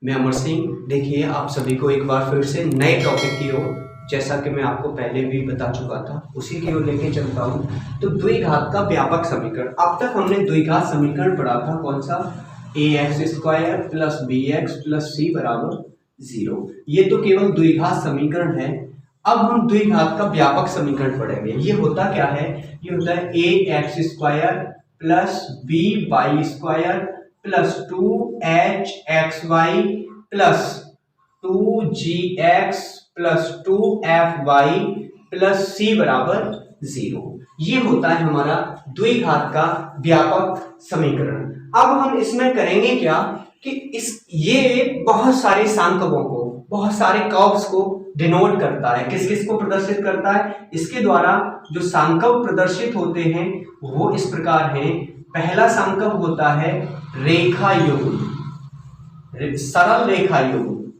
मैं अमर सिंह। देखिए, आप सभी को एक बार फिर से नए टॉपिक की ओर, जैसा कि मैं आपको पहले भी बता चुका था, उसी की ओर लेके चलता हूँ। तो द्विघात का व्यापक समीकरण, अब तक हमने द्विघात समीकरण पढ़ा था कौन सा, ax² plus bx plus c बराबर 0। ये तो केवल द्विघात समीकरण है। अब हम द्विघात का व्यापक समीकरण पढ़ेंगे। ये होता क्या है, ये होता है ax² plus by² plus 2hxy plus 2gx plus 2fy plus c बराबर 0। ये होता है हमारा द्विघात का व्यापक समीकरण। अब हम इसमें करेंगे क्या कि ये बहुत सारे सांकवों को, बहुत सारे कर्व्स को डिनोट करता है। किस किस को प्रदर्शित करता है? इसके द्वारा जो सांकव प्रदर्शित होते हैं वो इस प्रकार हैं। पहला सांकव होता है रेखा युग्म, सरल रेखा युग्म,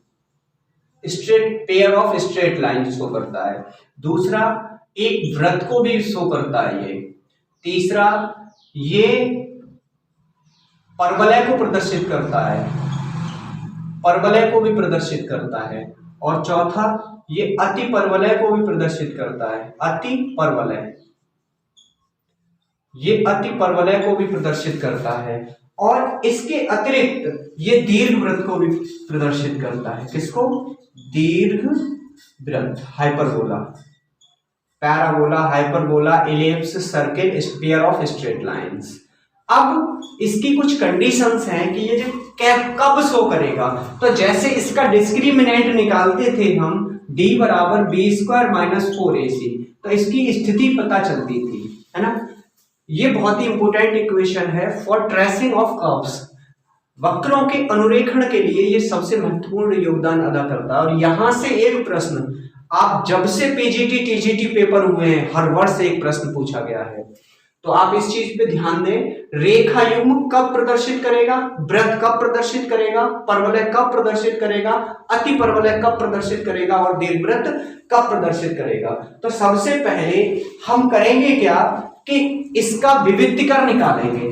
straight pair of straight line show करता है। दूसरा, एक वृत्त को भी शो करता है ये। तीसरा, ये परवलय को प्रदर्शित करता है, परवलय को भी प्रदर्शित करता है। और चौथा, ये अति परवलय को भी प्रदर्शित करता है, अति परवलय, ये अति परवलय को भी प्रदर्शित करता है। और इसके अतिरिक्त ये दीर्घवृत्त को भी प्रदर्शित करता है। किसको? दीर्घवृत्त, hyperbola, parabola, hyperbola, ellipse, circle, sphere of straight lines. अब इसकी कुछ कंडीशंस हैं कि ये जो कब शो करेगा। तो जैसे इसका डिस्क्रिमिनेंट निकालते थे हम, d बराबर b² माइनस 4ac, तो इसकी स्थिति पता चलती थी, है ना। ये बहुत ही इंपॉर्टेंट इक्वेशन है फॉर ट्रेसिंग ऑफ कर्व्स। वक्रों के अनुरेखण के लिए ये सबसे महत्वपूर्ण योगदान अदा करता है। और यहां से एक प्रश्न, आप जब से पीजीटी टीजीटी पेपर हुए हैं, हर वर्ष एक प्रश्न पूछा गया है, तो आप इस चीज पे ध्यान दें। रेखा युग्म कब प्रदर्शित करेगा, वृत्त कब प्रदर्शित करेगा, परवलय कब प्रदर्शित करेगा, अति परवलय कब प्रदर्शित करेगा और दीर्घवृत्त कब प्रदर्शित करेगा। तो सबसे पहले हम करेंगे क्या कि इसका विविक्तीकर निकालेंगे।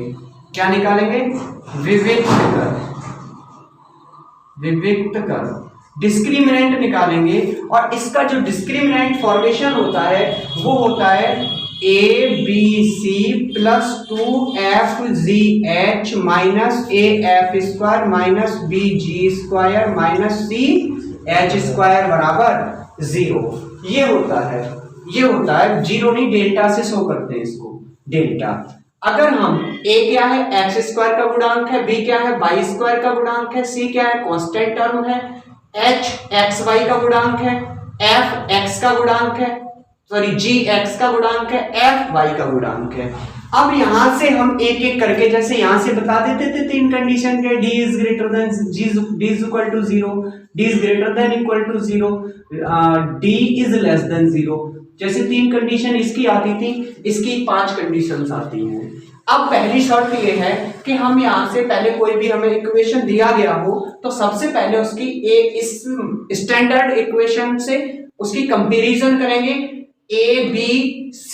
क्या निकालेंगे? विविक्तीकर, विविक्तीकर, डिस्क्रिमिनेंट निकालेंगे। और इसका जो डिस्क्रिमिनेंट फॉर्मेशन होता है वो होता है abc plus 2fgh minus af² minus bg² minus ch² बराबर 0। ये होता है, ये होता है। 0 नहीं, डेल्टा से शो करते हैं इसको, डेल्टा। अगर हम a क्या है, x² का गुणांक है, b क्या है, y² का गुणांक है, c क्या है, कांस्टेंट टर्म है, h xy का गुणांक है, f x का गुणांक है, सॉरी g x का गुणांक है, f y का गुणांक है। अब यहां से हम एक एक करके, जैसे यहां से बता देते थे तीन कंडीशन के, d is greater than d is equal to 0, d is greater than equal to 0, d is less than 0। जैसे तीन कंडीशन इसकी आती थी, इसकी 5 कंडीशंस आती हैं। अब पहली शर्त ये है कि हम यहां से पहले कोई भी हमें इक्वेशन दिया गया हो तो सबसे पहले उसकी इस स्टैंडर्ड इक्वेशन से उसकी कंपैरिजन करेंगे। a b c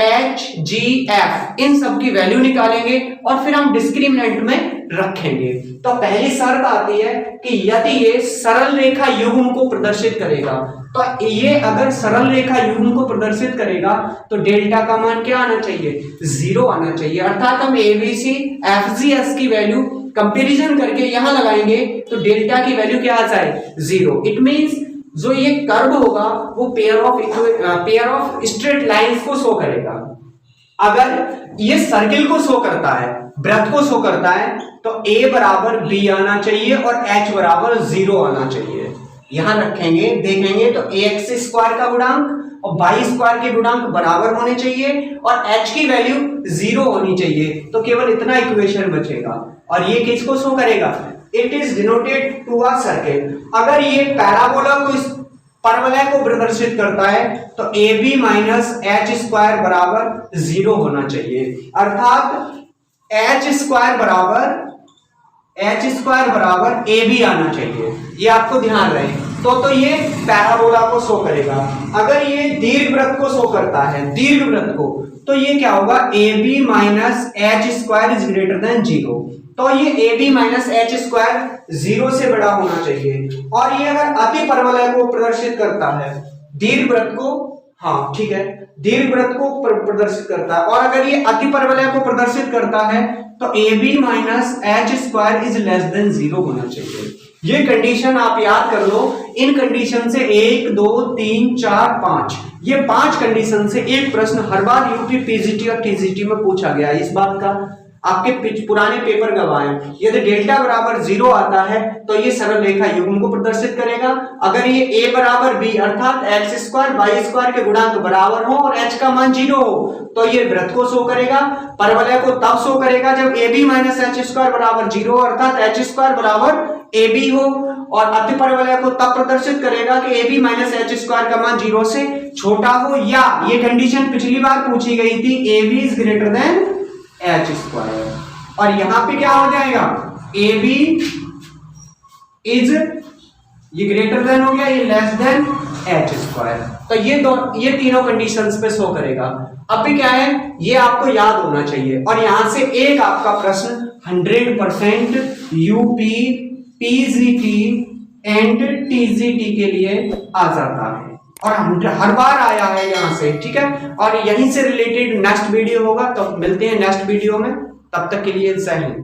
h g f इन सब की वैल्यू निकालेंगे और फिर हम डिस्क्रिमिनेंट में रखेंगे। तो पहली शर्त आती है कि यदि ये सरल रेखा युग्म को प्रदर्शित करेगा, तो ये अगर सरल रेखा युग्म को प्रदर्शित करेगा तो डेल्टा का मान क्या आना चाहिए, 0 आना चाहिए। अर्थात हम abc fgs की वैल्यू कंपैरिजन करके यहां लगाएंगे तो डेल्टा की वैल्यू क्या आ जाए, 0। इट मींस जो ये कर्व होगा वो पेयर ऑफ स्ट्रेट लाइंस को शो करेगा। अगर ये सर्किल को शो करता है, वृत्त को शो करता है, तो a बराबर b आना चाहिए और h बराबर 0 आना चाहिए। यहां रखेंगे, देखेंगे तो ax² का गुणांक और y² के गुणांक बराबर होने चाहिए और h की वैल्यू 0 होनी चाहिए। तो केवल इतना इक्वेशन बचेगा। और ये किसको शो करेगा? It is denoted to a circle. अगर ये पैराबोला को, इस परवलय को प्रदर्शित करता है तो ab माइनस h² बराबर 0 होना चाहिए। अर्थात h² बराबर ab आना चाहिए। ये आपको ध्यान रहे। तो ये पैराबोला को शो करेगा। अगर ये दीर्घवृत्त को शो करता है, दीर्घवृत्त को, तो ये क्या होगा, ab minus h² is greater than 0। तो ये A B minus H square 0 से बड़ा होना चाहिए। और ये अगर अति परवलय को प्रदर्शित करता है, दीर्घ वृत्त को, हाँ ठीक है, दीर्घ वृत्त को प्रदर्शित करता है, और अगर ये अति परवलय को प्रदर्शित करता है तो A B minus H square is less than 0 होना चाहिए। ये कंडीशन आप याद कर लो। इन कंडीशन से 1 2 3 4 5, ये 5 कंडीशन से एक प्रश्न हर बार यूपी पीजीटी और टीजीटी में पूछा गया इस बात का। आपके पुराने पेपर गवाए, यदि डेल्टा बराबर 0 आता है तो ये सरल रेखा युग्म को प्रदर्शित करेगा। अगर ये a बराबर b अर्थात x स्क्वायर y स्क्वायर के गुणांक बराबर हो और h का मान 0 हो तो ये वृत्त को शो करेगा। परवलय को तब शो करेगा जब a b minus H square बराबर 0 अर्थात h स्क्वायर बराबर a b हो, और अति परवलय को तब प्रदर्शित करेगा कि a b minus H square का मान 0 से छोटा हो, या ये कंडीशन पिछली बार पूछी गई थी a b is greater then H square. और यहां पे क्या हो जाएगा, ए बी इज, ये ग्रेटर देन हो गया, ये लेस देन एच स्क्वायर। तो ये तीनों कंडीशंस पे शो करेगा। अब भी क्या है, ये आपको याद होना चाहिए। और यहां से एक आपका प्रश्न 100% यूपी पीजीटी एंड टीजीटी के लिए आ जाता है, और हर बार आया है यहां से, ठीक है। और यहीं से रिलेटेड नेक्स्ट वीडियो होगा, तो मिलते हैं नेक्स्ट वीडियो में, तब तक के लिए जय हिंद।